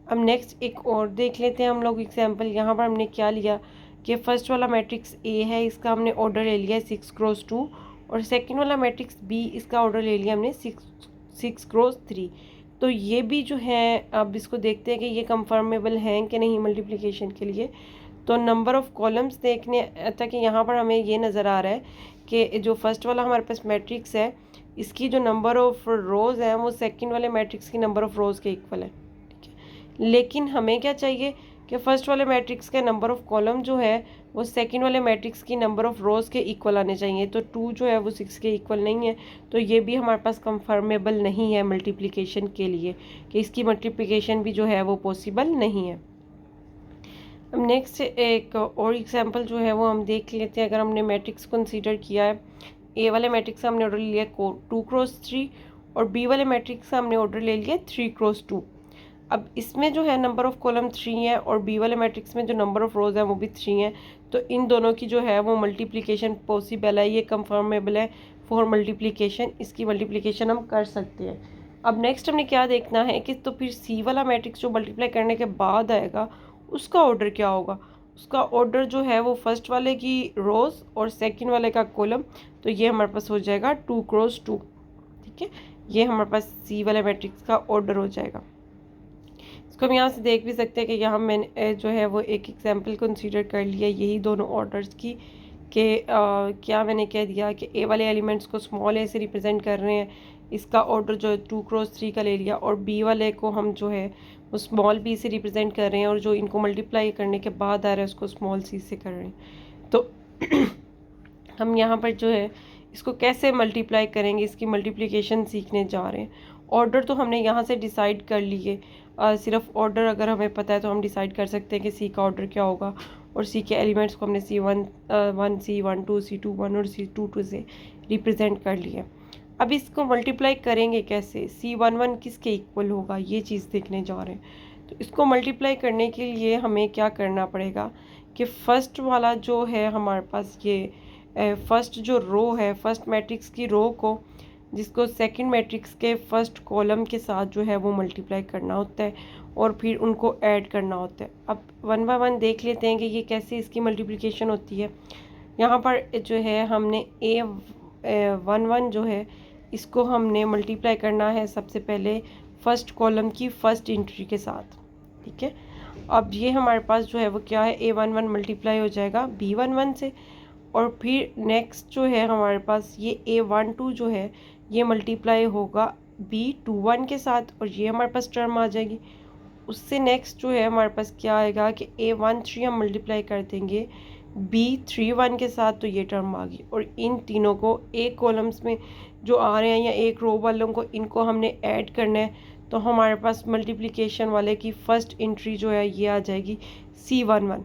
अब नेक्स्ट एक और देख लेते हैं हम लोग एग्जांपल। यहाँ पर हमने क्या लिया कि फर्स्ट वाला मैट्रिक्स ए है, इसका हमने ऑर्डर ले लिया है 6 क्रॉस 2, और सेकंड वाला मैट्रिक्स बी, इसका ऑर्डर ले लिया हमने 6 क्रॉस 3। तो ये भी जो है अब इसको देखते हैं कि ये कंफर्मेबल हैं कि नहीं मल्टीप्लिकेशन के लिए। तो नंबर ऑफ़ कॉलम्स देखने तक यहाँ पर हमें ये नज़र आ रहा है कि जो फर्स्ट वाला हमारे पास मैट्रिक्स है इसकी जो नंबर ऑफ़ रोज़ हैं वो सेकंड वाले मैट्रिक्स की नंबर ऑफ़ रोज़ के इक्वल है। ठीक है, लेकिन हमें क्या चाहिए कि फर्स्ट वाले मैट्रिक्स का नंबर ऑफ़ कॉलम जो है वो सेकंड वाले मैट्रिक्स की नंबर ऑफ़ रोज़ के इक्वल आने चाहिए। तो 2 जो है वो 6 के इक्वल नहीं है, तो ये भी हमारे पास कंफर्मेबल नहीं है मल्टीप्लिकेशन के लिए, कि इसकी मल्टीप्लिकेशन भी जो है वो पॉसिबल नहीं है। अब नेक्स्ट एक और एग्जांपल जो है वो हम देख लेते हैं। अगर हमने मैट्रिक्स कंसीडर किया है, ए वाले मैट्रिक्स का हमने ऑर्डर लिया 2 क्रॉस 3, और बी वाले मैट्रिक्स का हमने ऑर्डर ले लिया 3 क्रॉस 2। अब इसमें जो है नंबर ऑफ़ कॉलम 3 है और बी वाले मैट्रिक्स में जो नंबर ऑफ़ रोज़ है वो भी 3 है, तो इन दोनों की जो है वो मल्टीप्लिकेशन पॉसिबल है, ये कंफर्मेबल है फॉर मल्टीप्लिकेशन, इसकी मल्टीप्लिकेशन हम कर सकते हैं। अब नेक्स्ट हमने क्या देखना है कि तो फिर सी वाला मैट्रिक्स जो मल्टीप्लाई करने के बाद आएगा उसका ऑर्डर क्या होगा। उसका ऑर्डर जो है वो फर्स्ट वाले की रोज़ और सेकंड वाले का कॉलम, तो ये हमारे पास हो जाएगा 2 क्रॉस 2। ठीक है, ये हमारे पास सी वाले मैट्रिक्स का ऑर्डर हो जाएगा। इसको हम यहाँ से देख भी सकते हैं कि यहाँ मैंने जो है वो एक एग्जांपल कंसीडर कर लिया यही दोनों ऑर्डर्स की, कि क्या मैंने कह दिया कि ए वाले एलिमेंट्स को स्मॉल ए से रिप्रेजेंट कर रहे हैं, इसका ऑर्डर जो है 2 क्रॉस 3 का ले लिया, और बी वाले को हम जो है वो स्मॉल बी से रिप्रेजेंट कर रहे हैं, और जो इनको मल्टीप्लाई करने के बाद आ रहा है उसको स्मॉल सी से कर रहे हैं। तो हम यहाँ पर जो है इसको कैसे मल्टीप्लाई करेंगे, इसकी मल्टीप्लिकेशन सीखने जा रहे हैं। ऑर्डर तो हमने यहाँ से डिसाइड कर लिए, सिर्फ ऑर्डर अगर हमें पता है तो हम डिसाइड कर सकते हैं कि सी का ऑर्डर क्या होगा, और सी के एलिमेंट्स को हमने C1 1 C1 2 C2 1 और C2 2 से रिप्रेजेंट कर लिया। अब इसको मल्टीप्लाई करेंगे कैसे, C11 किसके इक्वल होगा, ये चीज़ देखने जा रहे हैं। तो इसको मल्टीप्लाई करने के लिए हमें क्या करना पड़ेगा कि फ़र्स्ट वाला जो है हमारे पास ये फर्स्ट जो रो है, फर्स्ट मैट्रिक्स की रो को जिसको सेकंड मैट्रिक्स के फर्स्ट कॉलम के साथ जो है वो मल्टीप्लाई करना होता है, और फिर उनको ऐड करना होता है। अब 1 बाय 1 देख लेते हैं कि ये कैसे इसकी मल्टीप्लिकेशन होती है। यहाँ पर जो है हमने A11 जो है इसको हमने मल्टीप्लाई करना है सबसे पहले फर्स्ट कॉलम की फर्स्ट एंट्री के साथ। ठीक है, अब ये हमारे पास जो है वो क्या है, A11 मल्टीप्लाई हो जाएगा B11 से, और फिर नेक्स्ट जो है हमारे पास ये A12 जो है ये मल्टीप्लाई होगा B21 के साथ, और ये हमारे पास टर्म आ जाएगी। उससे नेक्स्ट जो है हमारे पास क्या आएगा कि A13 हम मल्टीप्लाई कर देंगे B31 के साथ, तो ये टर्म आ गई। और इन तीनों को एक कॉलम्स में जो आ रहे हैं या एक रो वालों को, इनको हमने ऐड करना है, तो हमारे पास मल्टीप्लिकेशन वाले की फ़र्स्ट एंट्री जो है ये आ जाएगी C11।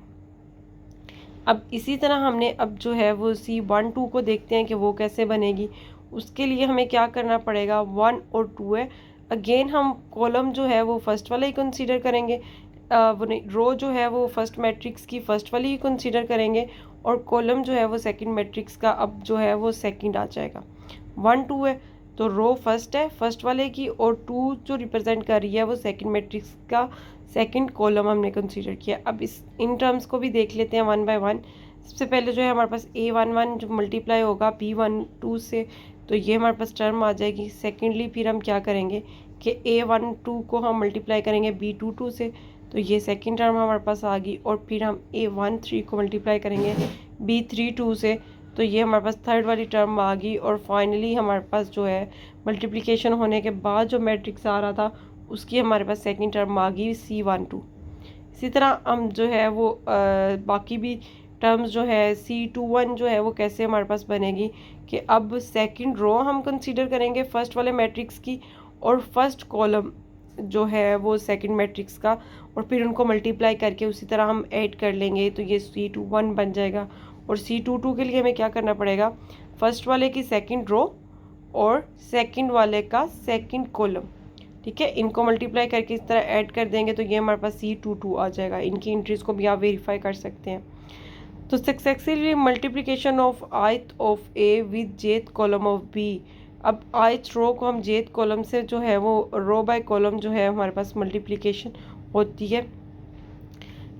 अब इसी तरह हमने अब जो है वो C12 को देखते हैं कि वो कैसे बनेगी। उसके लिए हमें क्या करना पड़ेगा, 1 और 2 है, अगेन हम कॉलम जो है वो फर्स्ट वाला ही कंसीडर करेंगे, वो रो जो है वो फर्स्ट मैट्रिक्स की फर्स्ट वाली ही कंसीडर करेंगे, और कॉलम जो है वो सेकंड मैट्रिक्स का अब जो है वो सेकंड आ जाएगा। 1 2 है तो रो फर्स्ट है फर्स्ट वाले की, और 2 जो रिप्रेजेंट कर रही है वो सेकंड मैट्रिक्स का सेकंड कॉलम हमने कंसीडर किया। अब इस इन टर्म्स को भी देख लेते हैं 1 बाय 1। सबसे पहले जो है हमारे पास A11 जो मल्टीप्लाई होगा B12 से, तो ये हमारे पास टर्म आ जाएगी। सेकेंडली फिर हम क्या करेंगे कि A12 को हम मल्टीप्लाई करेंगे B22 से, तो ये सेकंड टर्म हमारे पास आ गई। और फिर हम A13 को मल्टीप्लाई करेंगे B32 से, तो ये हमारे पास थर्ड वाली टर्म आ गई। और फाइनली हमारे पास जो है मल्टीप्लिकेशन होने के बाद जो मैट्रिक्स आ रहा था उसकी हमारे पास सेकंड टर्म आ गई C12। इसी तरह हम जो है वो बाकी भी टर्म्स जो है C21 जो है वो कैसे हमारे पास बनेगी कि अब सेकंड रो हम कंसीडर करेंगे फर्स्ट वाले मैट्रिक्स की, और फर्स्ट कॉलम जो है वो सेकंड मैट्रिक्स का, और फिर उनको मल्टीप्लाई करके उसी तरह हम ऐड कर लेंगे, तो ये C21 बन जाएगा। और C22 के लिए हमें क्या करना पड़ेगा, फर्स्ट वाले की सेकंड रो और सेकंड वाले का सेकंड कॉलम। ठीक है, इनको मल्टीप्लाई करके इस तरह ऐड कर देंगे, तो ये हमारे पास C22 आ जाएगा। इनकी एंट्रीज को भी आप वेरीफाई कर सकते हैं। तो successfully multiplication of ith of A with jth column of B। अब ith रो को हम jth कॉलम से जो है वो रो बाय कॉलम जो है हमारे पास मल्टीप्लिकेशन होती है।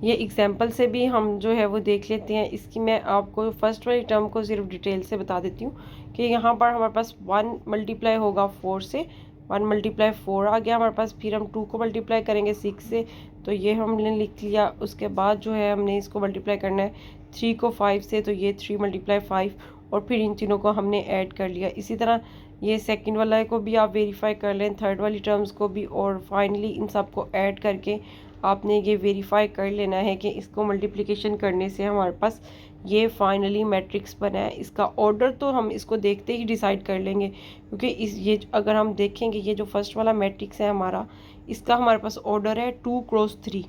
ये एग्जांपल से भी हम जो है वो देख लेते हैं। इसकी मैं आपको फर्स्ट वाली टर्म को सिर्फ डिटेल से बता देती हूँ कि यहाँ पर हमारे पास 1 मल्टीप्लाई होगा 4 से, 1 मल्टीप्लाई 4 आ गया हमारे पास। फिर हम 2 को मल्टीप्लाई करेंगे 6 से, तो ये हमने लिख लिया। उसके बाद जो है हमने इसको मल्टीप्लाई करना है 3 को 5 से, तो ये 3 मल्टीप्लाई 5, और फिर इन तीनों को हमने ऐड कर लिया। इसी तरह ये सेकंड वाला को भी आप वेरीफाई कर लें, थर्ड वाली टर्म्स को भी, और फाइनली इन सब को ऐड करके आपने ये वेरीफाई कर लेना है कि इसको मल्टीप्लिकेशन करने से हमारे पास ये फाइनली मैट्रिक्स बना है। इसका ऑर्डर तो हम इसको देखते ही डिसाइड कर लेंगे, क्योंकि ये अगर हम देखेंगे ये जो फर्स्ट वाला मैट्रिक्स है हमारा, इसका हमारे पास ऑर्डर है 2 क्रॉस 3।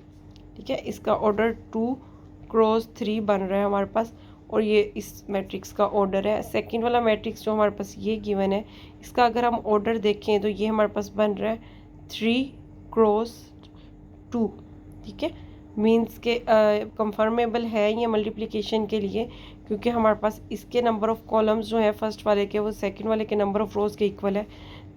ठीक है, इसका ऑर्डर 2 क्रॉस 3 बन रहा है हमारे पास, और ये इस मैट्रिक्स का ऑर्डर है। सेकंड वाला मैट्रिक्स जो हमारे पास ये गिवन है, इसका अगर हम ऑर्डर देखें तो ये हमारे पास बन रहा है 3 क्रॉस 2। ठीक है, मीन्स के कंफर्मेबल है ये मल्टीप्लिकेशन के लिए, क्योंकि हमारे पास इसके नंबर ऑफ कॉलम्स जो है फर्स्ट वाले के वो सेकंड वाले के नंबर ऑफ रोज़ के इक्वल है।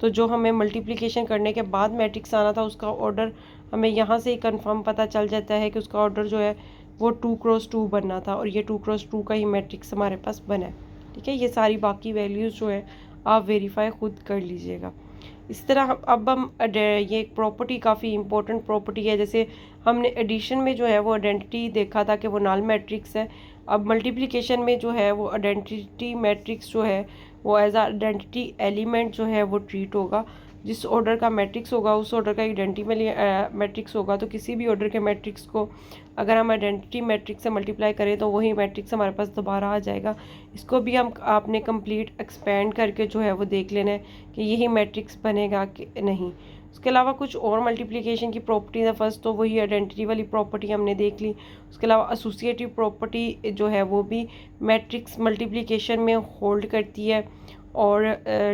तो जो हमें मल्टीप्लिकेशन करने के बाद मैट्रिक्स आना था उसका ऑर्डर हमें यहाँ से ही कंफर्म पता चल जाता है कि उसका ऑर्डर जो है वो 2x2 बनना था और ये 2x2 का ही मैट्रिक्स हमारे पास बना है। ठीक है, ये सारी बाकी वैल्यूज़ जो है आप वेरीफाई खुद कर लीजिएगा। इस तरह अब हम ये एक प्रॉपर्टी काफ़ी इंपॉर्टेंट प्रॉपर्टी है। जैसे हमने एडिशन में जो है वो आइडेंटिटी देखा था कि वो नल मैट्रिक्स है। अब मल्टीप्लिकेशन में जो है वो आइडेंटिटी मैट्रिक्स जो है वो एज आ आइडेंटिटी एलिमेंट जो है वो ट्रीट होगा। जिस ऑर्डर का मैट्रिक्स होगा उस ऑर्डर का आइडेंटिटी मैट्रिक्स होगा। तो किसी भी ऑर्डर के मैट्रिक्स को अगर हम आइडेंटिटी मैट्रिक्स से मल्टीप्लाई करें तो वही मैट्रिक्स हमारे पास दोबारा आ जाएगा। इसको भी हम आपने कंप्लीट एक्सपेंड करके जो है वो देख लेना है कि यही मैट्रिक्स बनेगा कि नहीं। उसके अलावा कुछ और मल्टीप्लिकेशन की प्रॉपर्टीज है। फर्स्ट तो वही आइडेंटिटी वाली प्रॉपर्टी हमने देख ली। उसके अलावा एसोसिएटिव प्रॉपर्टी जो है वो भी मैट्रिक्स मल्टीप्लिकेशन में होल्ड करती है। और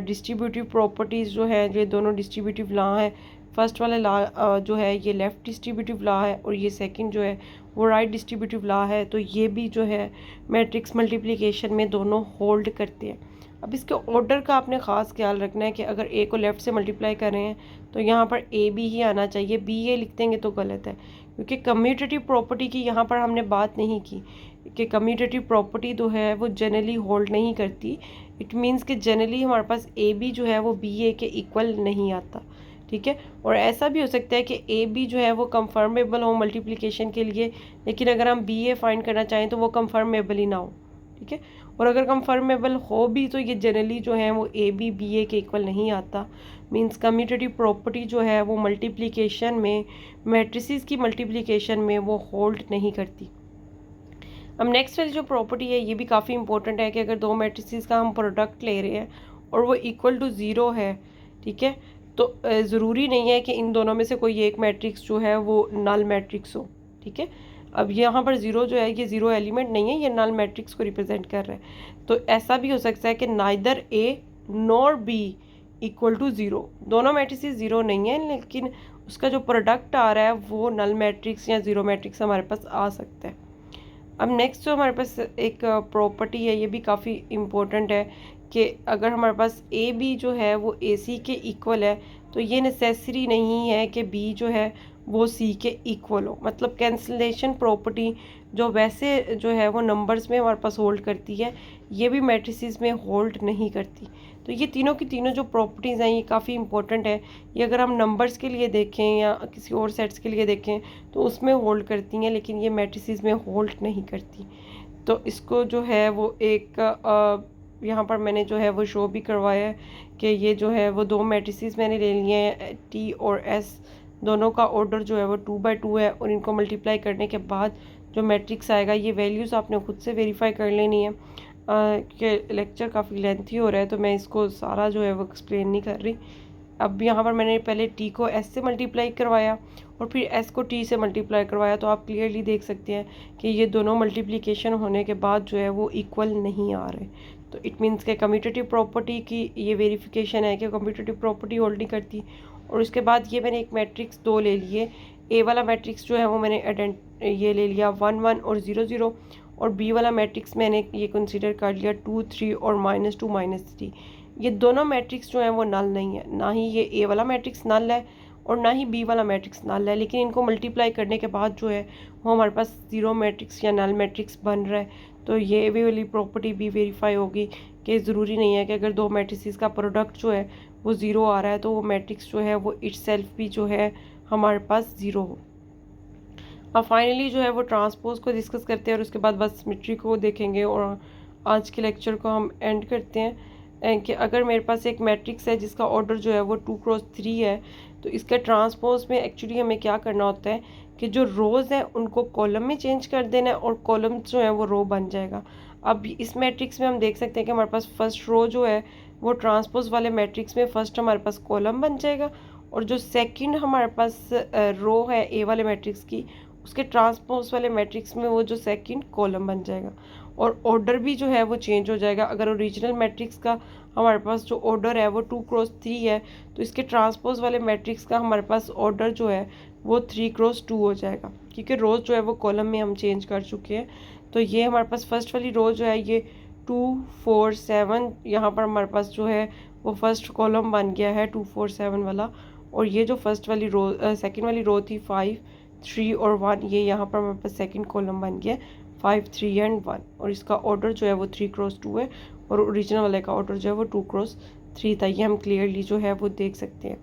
डिस्ट्रीब्यूटिव प्रॉपर्टीज़ जो है, ये दोनों डिस्ट्रीब्यूटिव लॉ हैं। फर्स्ट वाला लॉ जो है ये लेफ़्ट डिस्ट्रीब्यूटिव लॉ है और ये सेकंड जो है वो राइट डिस्ट्रीब्यूटिव लॉ है। तो ये भी जो है मैट्रिक्स मल्टीप्लिकेशन में दोनों होल्ड करते हैं। अब इसके ऑर्डर का आपने ख़ास ख्याल रखना है कि अगर ए को लेफ़्ट से मल्टीप्लाई कर रहे हैं तो यहाँ पर ए बी ही आना चाहिए। बी ए लिख देंगे तो गलत है, क्योंकि कम्यूटेटिव प्रॉपर्टी की यहाँ पर हमने बात नहीं की कि कम्यूटेटिव प्रॉपर्टी जो है वो जनरली होल्ड नहीं करती। इट मीन्स कि जनरली हमारे पास ए बी जो है वो बी ए के इक्वल नहीं आता। ठीक है, और ऐसा भी हो सकता है कि ए बी जो है वो कंफर्मेबल हो मल्टीप्लिकेशन के लिए, लेकिन अगर हम बी ए फाइंड करना चाहें तो वो कंफर्मेबल ही ना हो। ठीक है, और अगर कंफर्मेबल हो भी तो ये जनरली जो है वो ए बी बी ए के इक्वल नहीं आता। मींस कम्यूटेटिव प्रॉपर्टी जो है वो मल्टीप्लिकेशन में, मैट्रिसेस की मल्टीप्लिकेशन में वो होल्ड नहीं करती। अब नेक्स्ट वाली जो प्रॉपर्टी है ये भी काफ़ी इंपॉर्टेंट है कि अगर दो मैट्रिसेस का हम प्रोडक्ट ले रहे हैं और वो इक्वल टू ज़ीरो है, ठीक है, तो ज़रूरी नहीं है कि इन दोनों में से कोई एक मैट्रिक्स जो है वो नल मैट्रिक्स हो। ठीक है, अब यहाँ पर ज़ीरो जो है ये ज़ीरो एलिमेंट नहीं है, ये नल मैट्रिक्स को रिप्रेजेंट कर रहा है। तो ऐसा भी हो सकता है कि neither A nor B equal to zero, दोनों मैट्रिसेस ज़ीरो नहीं है लेकिन उसका जो प्रोडक्ट आ रहा है वो नल मैट्रिक्स या ज़ीरो मैट्रिक्स हमारे पास आ सकता है। अब नेक्स्ट जो हमारे पास एक प्रॉपर्टी है ये भी काफ़ी इम्पोर्टेंट है कि अगर हमारे पास ए बी जो है वो ए सी के इक्वल है तो ये नेसेसरी नहीं है कि बी जो है वो सी के इक्वल हो। मतलब कैंसलेशन प्रॉपर्टी जो वैसे जो है वो नंबर्स में हमारे पास होल्ड करती है, ये भी मैट्रिसेस में होल्ड नहीं करती। तो ये तीनों की तीनों जो प्रॉपर्टीज़ हैं ये काफ़ी इंपॉर्टेंट है। ये अगर हम नंबर्स के लिए देखें या किसी और सेट्स के लिए देखें तो उसमें होल्ड करती हैं, लेकिन ये मैट्रिसेस में होल्ड नहीं करती। तो इसको जो है वो एक यहाँ पर मैंने जो है वो शो भी करवाया है कि ये जो है वो दो मैट्रिसेस मैंने ले लिए हैं, टी और एस, दोनों का ऑर्डर जो है वो 2/2 है और इनको मल्टीप्लाई करने के बाद जो मैट्रिक्स आएगा, ये वैल्यूज़ आपने खुद से वेरीफाई कर लेनी है। कि लेक्चर काफ़ी लेंथी हो रहा है तो मैं इसको सारा जो है वो एक्सप्लेन नहीं कर रही। अब यहाँ पर मैंने पहले टी को एस से मल्टीप्लाई करवाया और फिर एस को टी से मल्टीप्लाई करवाया, तो आप क्लियरली देख सकते हैं कि ये दोनों मल्टीप्लिकेशन होने के बाद जो है वो इक्वल नहीं आ रहे। तो इट मीन्स के कम्यूटेटिव प्रॉपर्टी की ये वेरिफिकेशन है कि कम्यूटेटिव प्रॉपर्टी होल्ड नहीं करती। और उसके बाद ये मैंने एक मैट्रिक्स दो ले लिए। ए वाला मैट्रिक्स जो है वो मैंने ये ले लिया 1 1 और 0 0, और बी वाला मैट्रिक्स मैंने ये कंसीडर कर लिया 2 3 और -2 -3। ये दोनों मैट्रिक्स जो हैं वो नल नहीं है, ना ही ये ए वाला मैट्रिक्स नल है और ना ही बी वाला मैट्रिक्स नल है, लेकिन इनको मल्टीप्लाई करने के बाद जो है वो हमारे पास ज़ीरो मैट्रिक्स या नल मैट्रिक्स बन रहा है। तो ये भी वाली प्रॉपर्टी भी वेरीफाई होगी कि ज़रूरी नहीं है कि अगर दो मैट्रिसेस का प्रोडक्ट जो है वो ज़ीरो आ रहा है तो वो मैट्रिक्स जो है वो इटसेल्फ भी जो है हमारे पास ज़ीरो हो। अब फाइनली जो है वो ट्रांसपोज को डिस्कस करते हैं और उसके बाद बस सिमेट्री को देखेंगे और आज के लेक्चर को हम एंड करते हैं। कि अगर मेरे पास एक मैट्रिक्स है जिसका ऑर्डर जो है वो 2x3 है, तो इसका ट्रांसपोज में एक्चुअली हमें क्या करना होता है कि जो रोज़ हैं उनको कॉलम में चेंज कर देना है और कॉलम जो है वो रो बन जाएगा। अब इस मैट्रिक्स में हम देख सकते हैं कि हमारे पास फर्स्ट रो जो है वो ट्रांसपोज वाले मैट्रिक्स में फर्स्ट हमारे पास कॉलम बन जाएगा, और जो सेकंड हमारे पास रो है ए वाले मैट्रिक्स की, उसके ट्रांसपोज वाले मैट्रिक्स में वो जो सेकंड कॉलम बन जाएगा। और ऑर्डर भी जो है वो चेंज हो जाएगा। अगर ओरिजिनल मैट्रिक्स का हमारे पास जो ऑर्डर है वो 2x3 है, तो इसके ट्रांसपोज वाले मैट्रिक्स का हमारे पास ऑर्डर जो है वो 3x2 हो जाएगा, क्योंकि रोज़ जो है वो कॉलम में हम चेंज कर चुके हैं। तो ये हमारे पास फर्स्ट वाली रो जो है ये 2 4 7, यहाँ पर हमारे पास जो है वो फर्स्ट कॉलम बन गया है 2 4 7 वाला। और ये जो फर्स्ट वाली रो सेकंड वाली रो थी 5 3 और 1, ये यहाँ पर हमारे पास सेकंड कॉलम बन गया 5 3 एंड 1, और इसका ऑर्डर जो है वो 3 क्रॉस 2 है और ओरिजिनल वाले का ऑर्डर जो है वो 2 क्रॉस 3 था। ये हम क्लियरली जो है वो देख सकते हैं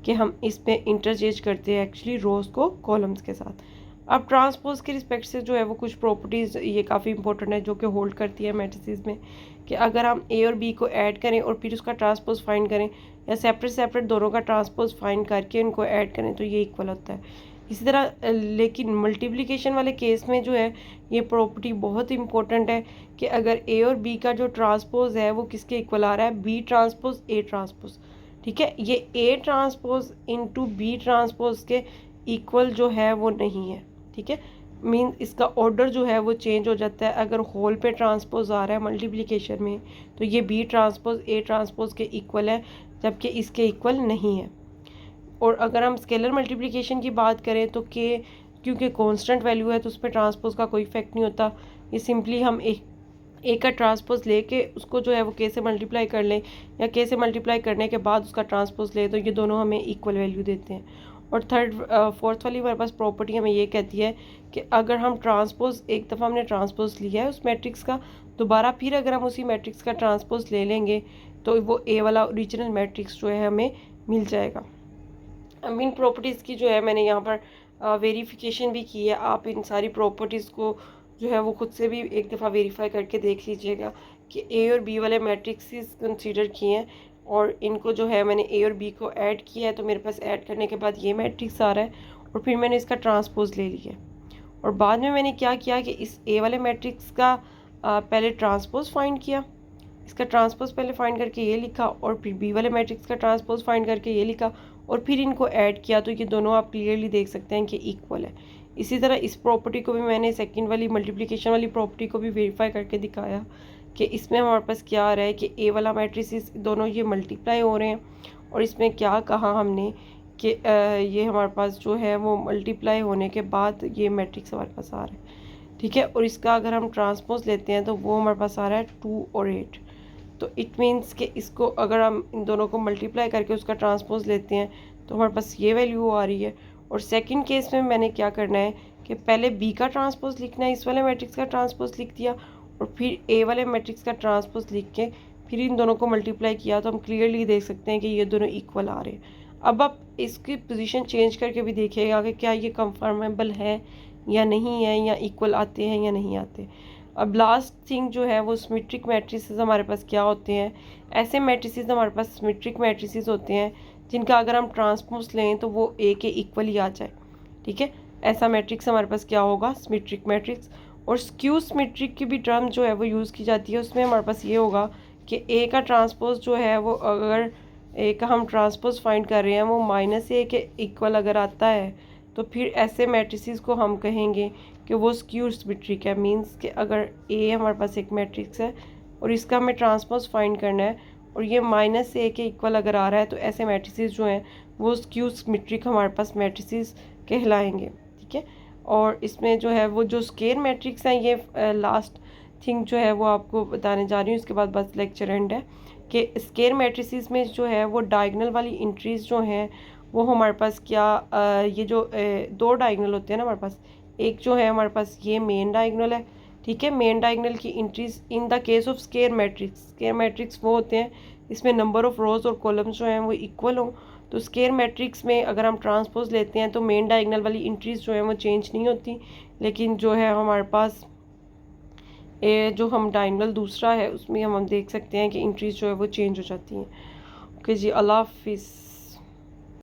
कि हम इसमें इंटरचेंज करते हैं एक्चुअली रोज़ को कॉलम्स के साथ। अब ट्रांसपोज के रिस्पेक्ट से जो है वो कुछ प्रॉपर्टीज़ ये काफ़ी इंपॉर्टेंट है जो कि होल्ड करती है मैट्रिसेस में, कि अगर हम ए और बी को ऐड करें और फिर उसका ट्रांसपोज फाइंड करें, या सेपरेट दोनों का ट्रांसपोज फाइंड करके उनको ऐड करें, तो ये इक्वल होता है। इसी तरह लेकिन मल्टीप्लिकेशन वाले केस में जो है ये प्रॉपर्टी बहुत इंपॉर्टेंट है कि अगर ए और बी का जो ट्रांसपोज है वो किसके इक्वल आ रहा है, बी ट्रांसपोज ए ट्रांसपोज। ठीक है, ये A transpose into B transpose के इक्वल जो है वो नहीं है। ठीक है, मीन इसका ऑर्डर जो है वो चेंज हो जाता है। अगर होल पे ट्रांसपोज आ रहा है मल्टीप्लिकेशन में तो ये बी ट्रांसपोज ए ट्रांसपोज के इक्वल है, जबकि इसके इक्वल नहीं है। और अगर हम स्केलर मल्टीप्लिकेशन की बात करें तो के क्योंकि कांस्टेंट वैल्यू है तो उस पर ट्रांसपोज का कोई इफेक्ट नहीं होता। ये सिंपली हम ए का ट्रांसपोज लेके उसको जो है वो के से मल्टीप्लाई कर लें, या के से मल्टीप्लाई करने के बाद उसका ट्रांसपोज ले, तो ये दोनों हमें इक्वल वैल्यू देते हैं। और फोर्थ वाली हमारे पास प्रॉपर्टी हमें ये कहती है कि अगर हम ट्रांसपोज एक दफ़ा हमने ट्रांसपोज लिया है उस मैट्रिक्स का, दोबारा फिर अगर हम उसी मैट्रिक्स का ट्रांसपोज ले लेंगे तो वो ए वाला ओरिजिनल मैट्रिक्स जो है हमें मिल जाएगा। अब इन प्रॉपर्टीज़ की जो है मैंने यहाँ पर वेरिफिकेशन भी की है। आप इन सारी प्रॉपर्टीज़ को जो है वो खुद से भी एक दफ़ा वेरीफाई करके देख लीजिएगा कि ए और बी वाले मैट्रिक्स कंसीडर किए हैं और इनको जो है मैंने ए और बी को ऐड किया है, तो मेरे पास ऐड करने के बाद ये मैट्रिक्स आ रहा है और फिर मैंने इसका ट्रांसपोज ले लिया। और बाद में मैंने क्या किया कि इस ए वाले मैट्रिक्स का पहले ट्रांसपोज फाइंड किया, इसका ट्रांसपोज पहले फाइंड करके ये लिखा, और फिर बी वाले मैट्रिक्स का ट्रांसपोज फाइंड करके ये लिखा, और फिर इनको ऐड किया, तो ये दोनों आप क्लियरली देख सकते हैं कि इक्वल है। इसी तरह इस प्रॉपर्टी को भी मैंने सेकंड वाली मल्टीप्लिकेशन वाली प्रॉपर्टी को भी वेरीफाई करके दिखाया कि इसमें हमारे पास क्या आ रहा है कि ए वाला मैट्रिसेस दोनों ये मल्टीप्लाई हो रहे हैं, और इसमें क्या कहा हमने कि ये हमारे पास जो है वो मल्टीप्लाई होने के बाद ये मैट्रिक्स हमारे पास आ रहा है। ठीक है, और इसका अगर हम ट्रांसपोज लेते हैं तो वो हमारे पास आ रहा है 2 और 8। तो इट मीन्स कि इसको अगर हम इन दोनों को मल्टीप्लाई करके उसका ट्रांसपोज लेते हैं तो हमारे पास ये वैल्यू आ रही है। और सेकंड केस में मैंने क्या करना है कि पहले बी का ट्रांसपोज लिखना है, इस वाले मैट्रिक्स का ट्रांसपोज लिख दिया, और फिर ए वाले मैट्रिक्स का ट्रांसपोज लिख के फिर इन दोनों को मल्टीप्लाई किया, तो हम क्लियरली देख सकते हैं कि ये दोनों इक्वल आ रहे हैं। अब आप इसकी पोजीशन चेंज करके भी देखिएगा कि क्या ये कंफर्मेबल है या नहीं है, या इक्वल आते हैं या नहीं आते। अब लास्ट थिंग जो है वो सिमेट्रिक मैट्रिसेस हमारे पास क्या होते हैं। ऐसे मैट्रिसेस हमारे पास सिमेट्रिक मैट्रिसेस होते हैं जिनका अगर हम ट्रांसपोज लें तो वो ए के इक्वल ही आ जाए। ठीक है, ऐसा मैट्रिक्स हमारे पास क्या होगा, सिमेट्रिक मैट्रिक्स। और स्क्यू सिमेट्रिक की भी टर्म जो है वो यूज़ की जाती है, उसमें हमारे पास ये होगा कि ए का ट्रांसपोज जो है वो अगर ए का हम ट्रांसपोज फाइंड कर रहे हैं वो -a के इक्वल अगर आता है तो फिर ऐसे मैट्रिसेस को हम कहेंगे कि वो स्क्यू सिमेट्रिक है। मींस कि अगर ए हमारे पास एक मैट्रिक्स है और इसका हमें ट्रांसपोज फाइंड करना है और ये -a के इक्वल अगर आ रहा है तो ऐसे मैट्रिसेस जो हैं वो स्क्यू सिमेट्रिक हमारे पास मैट्रिसेस कहलाएंगे। ठीक है, और इसमें जो है वो जो स्केयर मैट्रिक्स हैं, ये लास्ट थिंग जो है वो आपको बताने जा रही हूँ, इसके बाद बस लेक्चर एंड है। कि स्केयर मैट्रिसेस में जो है वो डायगोनल वाली एंट्रीज जो हैं वो हमारे पास क्या ये जो दो डायगोनल होते हैं ना हमारे पास, एक जो है हमारे पास ये मेन डायगोनल है। ठीक है, मेन डायगोनल की entries in the case of square matrix वो होते हैं इसमें नंबर ऑफ रोज और कॉलम्स जो हैं वो इक्वल हों। तो स्केयर मैट्रिक्स में अगर हम ट्रांसपोज लेते हैं तो मेन डायगोनल वाली एंट्रीज जो हैं वो चेंज नहीं होती, लेकिन जो है हमारे पास जो हम डायगोनल दूसरा है उसमें हम देख सकते हैं कि एंट्रीज जो है वो चेंज हो जाती हैं। ओके जी, अल्लाह हाफिज़।